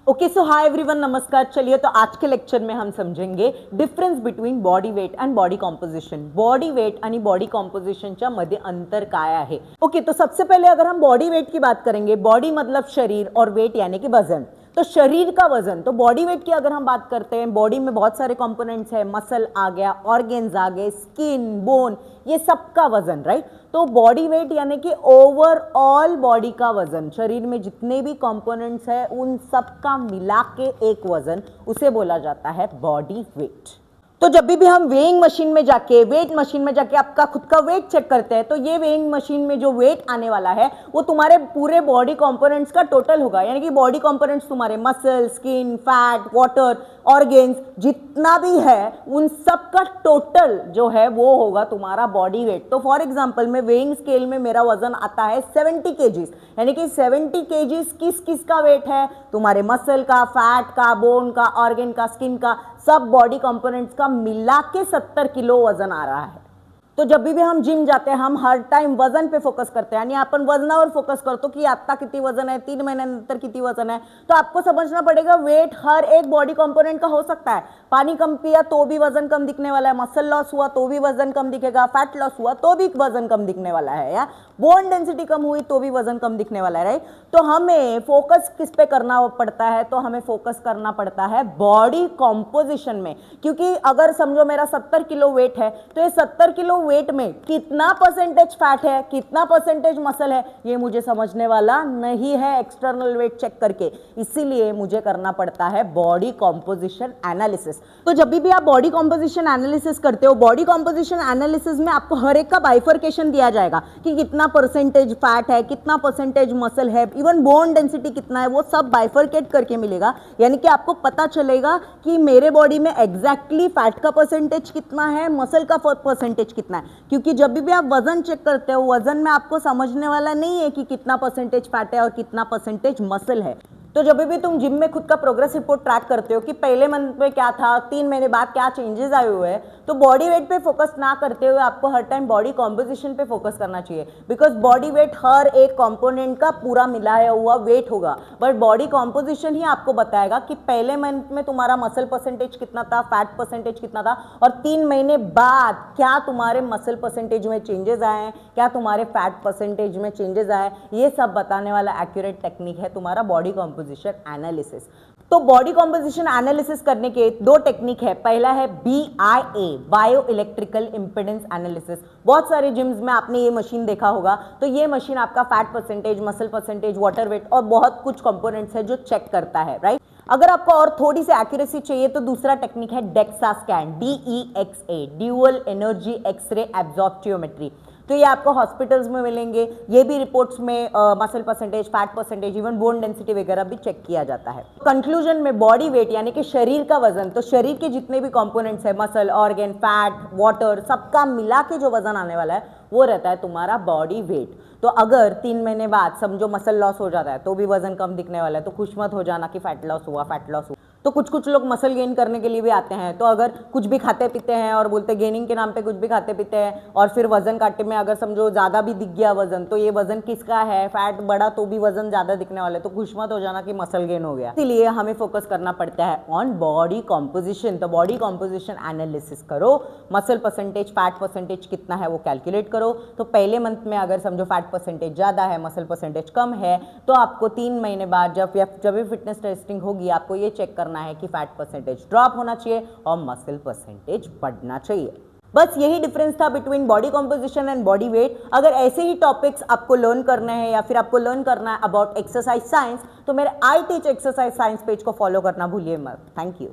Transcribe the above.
Okay so hi everyone, नमस्कार। चलिए तो आज के लेक्चर में हम समझेंगे difference between body weight and body composition. Body weight आणि बॉडी कॉम्पोजिशनच्या मध्ये अंतर काय आहे। ओके, तो सबसे पहले अगर हम बॉडी वेट की बात करेंगे, बॉडी मतलब शरीर और वेट यानी कि वजन। तो शरीर का वजन, तो बॉडी वेट की अगर हम बात करते हैं, बॉडी में बहुत सारे कंपोनेंट्स हैं, मसल आ गया, ऑर्गेन्स आ गए, स्किन, बोन, ये सबका वजन, राइट। तो बॉडी वेट यानी कि ओवरऑल बॉडी का वजन, शरीर में जितने भी कंपोनेंट्स हैं उन सब का मिला के एक वजन, उसे बोला जाता है बॉडी वेट। तो जब भी हम वेइंग मशीन में जाके, वेट मशीन में जाके आपका खुद का वेट चेक करते हैं, तो ये वेइंग मशीन में जो वेट आने वाला है वो तुम्हारे पूरे बॉडी कंपोनेंट्स का टोटल होगा। यानी कि बॉडी कंपोनेंट्स तुम्हारे muscle, skin, fat, water, organs जितना भी है उन सब का टोटल जो है वो होगा तुम्हारा बॉडी वेट। तो फॉर एग्जांपल में वेइंग स्केल में मेरा वजन आता है 70 केजीज, यानी कि 70 केजीज किस किस का वेट है, तुम्हारे मसल का, फैट का, बोन का, ऑर्गेन का, स्किन का, सब बॉडी कंपोनेंट्स का मिला के 70 किलो वजन आ रहा है। तो जब भी हम जिम जाते हैं हम हर टाइम वजन पे फोकस करते हैं, यानी आपण वजनावर फोकस करतो की आता किती वजन है, 3 महिन्यानंतर किती वजन है। तो आपको समझना पड़ेगा वेट हर एक बॉडी कंपोनेंट का हो सकता है। पानी कम पिया तो भी वजन कम दिखने वाला है, मसल लॉस हुआ तो भी वजन कम दिखेगा, फैट लॉस हुआ तो भी वजन कम दिखने वाला है, या बोन डेंसिटी कम हुई तो भी वजन कम दिखने वाला है, राइट। तो हमें फोकस किस पे करना पड़ता है, तो हमें फोकस करना पड़ता है बॉडी कॉम्पोजिशन में। क्योंकि अगर समझो मेरा 70 किलो वेट है, तो ये 70 किलो वेट में कितना परसेंटेज फैट है, कितना परसेंटेज मसल है, ये मुझे समझने वाला नहीं है एक्सटर्नल वेट चेक करके। इसीलिए मुझे करना पड़ता है बॉडी कॉम्पोजिशन एनालिसिस। तो जब भी आप बॉडी कॉम्पोजिशन एनालिसिस करते हो, बॉडी कॉम्पोजिशन एनालिसिस में आपको हर एक का बाइफर्केशन दिया जाएगा कि कितना परसेंटेज फैट है, कितना परसेंटेज मसल है, इवन बोन डेंसिटी कितना है, वो सब बाइफर्केट करके मिलेगा। यानी कि आपको पता चलेगा कि मेरे बॉडी में एग्जैक्टली फैट का परसेंटेज कितना है, मसल का परसेंटेज कितना है। क्योंकि जब भी आप वजन चेक करते हो, वजन में आपको समझने वाला नहीं है कि कितना परसेंटेज फैट है और कितना परसेंटेज मसल है। तो जब भी तुम जिम में खुद का प्रोग्रेस रिपोर्ट ट्रैक करते हो कि पहले मंथ में क्या था, 3 महीने बाद क्या चेंजेस आए हुए हैं, तो बॉडी वेट पे फोकस ना करते हुए आपको हर टाइम बॉडी कॉम्पोजिशन पे फोकस करना चाहिए। बिकॉज बॉडी वेट हर एक कंपोनेंट का पूरा मिलाया हुआ वेट होगा, बट बॉडी कॉम्पोजिशन ही आपको बताएगा कि पहले मंथ में तुम्हारा मसल परसेंटेज कितना था, फैट परसेंटेज कितना था, और 3 महीने बाद क्या तुम्हारे मसल परसेंटेज में चेंजेस आए हैं, क्या तुम्हारे फैट परसेंटेज में चेंजेस आए, ये सब बताने वाला एक्यूरेट टेक्निक है तुम्हारा बॉडी कॉम्पोजिशन एनालिसिस। तो बॉडी कॉम्पोजिशन एनालिसिस करने के 2 टेक्निक है। पहला है BIA, bio electrical impedance analysis. बहुत सारे जिम्स में आपने ये मशीन देखा होगा। तो ये मशीन आपका fat percentage, muscle percentage, water weight और बहुत कुछ कंपोनेंट्स है जो चेक करता है, राइट। अगर आपको और थोड़ी सी एक्यूरेसी चाहिए तो दूसरा टेक्निक है DEXA scan, DEXA, dual energy x ray absorptiometry. तो ये आपको हॉस्पिटल्स में मिलेंगे। ये भी रिपोर्ट्स में muscle percentage, fat percentage, even bone density वगैरह भी चेक किया जाता है। कंक्लूजन में बॉडी वेट यानी कि शरीर का वजन, तो शरीर के जितने भी कंपोनेंट्स है, मसल, ऑर्गन, फैट, वाटर, सबका मिला के जो वजन आने वाला है वो रहता है तुम्हारा बॉडी वेट। तो अगर 3 महीने बाद समझो मसल लॉस हो जाता है तो भी वजन कम दिखने वाला है, तो खुश मत हो जाना कि फैट लॉस हुआ, फैट लॉस हुआ। तो कुछ लोग मसल गेन करने के लिए भी आते हैं। तो अगर कुछ भी खाते पीते हैं और बोलते गेनिंग के नाम पे कुछ भी खाते पीते हैं, और फिर वजन काटे में अगर समझो ज़्यादा भी दिख गया वजन, तो ये वजन किसका है, फैट बढ़ा तो भी वजन ज़्यादा दिखने वाला है, तो खुश मत हो जाना कि मसल गेन हो गया। इसीलिए हमें फोकस करना पड़ता है ऑन बॉडी कॉम्पोजिशन। तो बॉडी कॉम्पोजिशन एनालिसिस करो, मसल परसेंटेज, फैट परसेंटेज कितना है वो कैलकुलेट करो। तो पहले मंथ में अगर समझो फैट परसेंटेज ज़्यादा है, मसल परसेंटेज कम है, तो आपको 3 महीने बाद जब भी फिटनेस टेस्टिंग होगी आपको ये चेक करना है कि फैट परसेंटेज ड्रॉप होना चाहिए और मसल परसेंटेज बढ़ना चाहिए। बस यही डिफरेंस था between body composition and body weight. अगर ऐसे ही टॉपिक्स आपको लर्न करने हैं या फिर आपको लर्न करना है अबाउट एक्सरसाइज साइंस, तो मेरे I teach exercise science page को फॉलो करना भूलिए मत। Thank you.